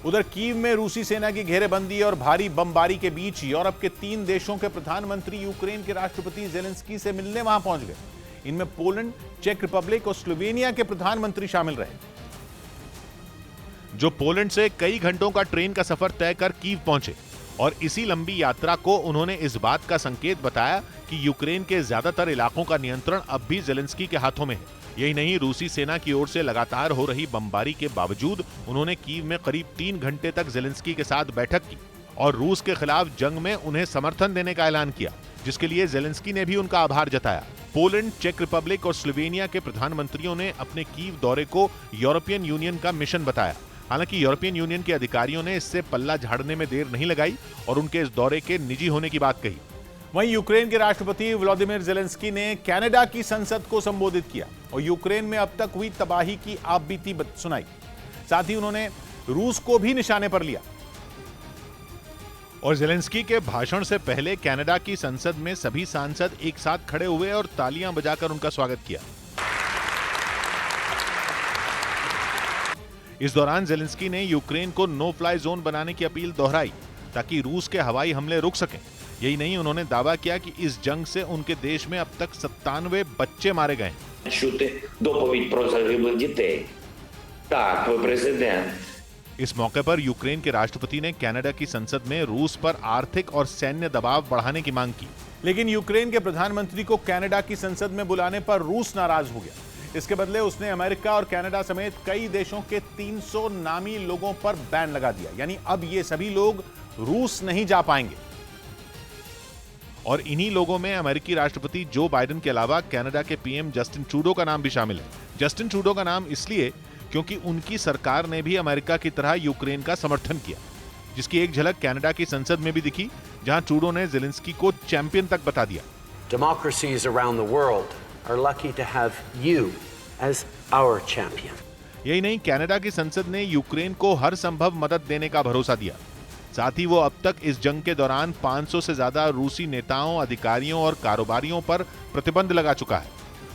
उधर कीव में रूसी सेना की घेरेबंदी और भारी बमबारी के बीच यूरोप के 3 देशों के प्रधानमंत्री यूक्रेन के राष्ट्रपति जेलेंस्की से मिलने वहां पहुंच गए। इनमें पोलैंड, चेक रिपब्लिक और स्लोवेनिया के प्रधानमंत्री शामिल रहे, जो पोलैंड से कई घंटों का ट्रेन का सफर तय कर कीव पहुंचे। और इसी लंबी यात्रा को उन्होंने इस बात का संकेत बताया कि यूक्रेन के ज्यादातर इलाकों का नियंत्रण अब भी जेलेंस्की के हाथों में है। यही नहीं, रूसी सेना की ओर से लगातार हो रही बमबारी के बावजूद उन्होंने कीव में करीब 3 घंटे तक जेलेंस्की के साथ बैठक की और रूस के खिलाफ जंग में उन्हें समर्थन देने का ऐलान किया, जिसके लिए जेलेंस्की ने भी उनका आभार जताया। पोलैंड, चेक रिपब्लिक और स्लोवेनिया के प्रधानमंत्रियों ने अपने कीव दौरे को यूरोपियन यूनियन का मिशन बताया। हालांकि यूरोपियन यूनियन के अधिकारियों ने इससे पल्ला झाड़ने में देर नहीं लगाई और उनके इस दौरे के निजी होने की बात कही। वहीं यूक्रेन के राष्ट्रपति व्लादिमीर जेलेंस्की ने कनाडा की संसद को संबोधित किया और यूक्रेन में अब तक हुई तबाही की आपबीती सुनाई। साथ ही उन्होंने रूस को भी निशाने पर लिया। और जेलेंस्की के भाषण से पहले कनाडा की संसद में सभी सांसद एक साथ खड़े हुए और तालियां बजाकर उनका स्वागत किया। इस दौरान जेलेंस्की ने यूक्रेन को नो फ्लाई जोन बनाने की अपील दोहराई ताकि रूस के हवाई हमले रुक सकें। यही नहीं, उन्होंने दावा किया कि इस जंग से उनके देश में अब तक 97 बच्चे मारे गए। इस मौके पर यूक्रेन के राष्ट्रपति ने कनाडा की संसद में रूस पर आर्थिक और सैन्य दबाव बढ़ाने की मांग की, लेकिन यूक्रेन के प्रधानमंत्री को कनाडा की संसद में बुलाने पर रूस नाराज हो गया। इसके बदले उसने अमेरिका और कनाडा समेत कई देशों के 300 नामी लोगों पर बैन लगा दिया, यानी अब ये सभी लोग रूस नहीं जा पाएंगे। और इन्हीं लोगों में अमेरिकी राष्ट्रपति जो बाइडेन के अलावा कनाडा के पीएम जस्टिन ट्रूडो का नाम भी शामिल है। जस्टिन ट्रूडो का नाम इसलिए क्योंकि उनकी सरकार ने भी अमेरिका की तरह यूक्रेन का समर्थन किया, जिसकी एक झलक कनाडा की संसद में भी दिखी, जहां ट्रूडो ने जेलेंस्की को चैंपियन तक बता दिया। Democracies around the world are lucky to have you as our champion. यही नहीं, कनाडा की संसद ने यूक्रेन को हर संभव मदद देने का भरोसा दिया। साथ ही वो अब तक इस जंग के दौरान 500 से ज्यादा रूसी नेताओं, अधिकारियों और कारोबारियों पर प्रतिबंध लगा चुका है।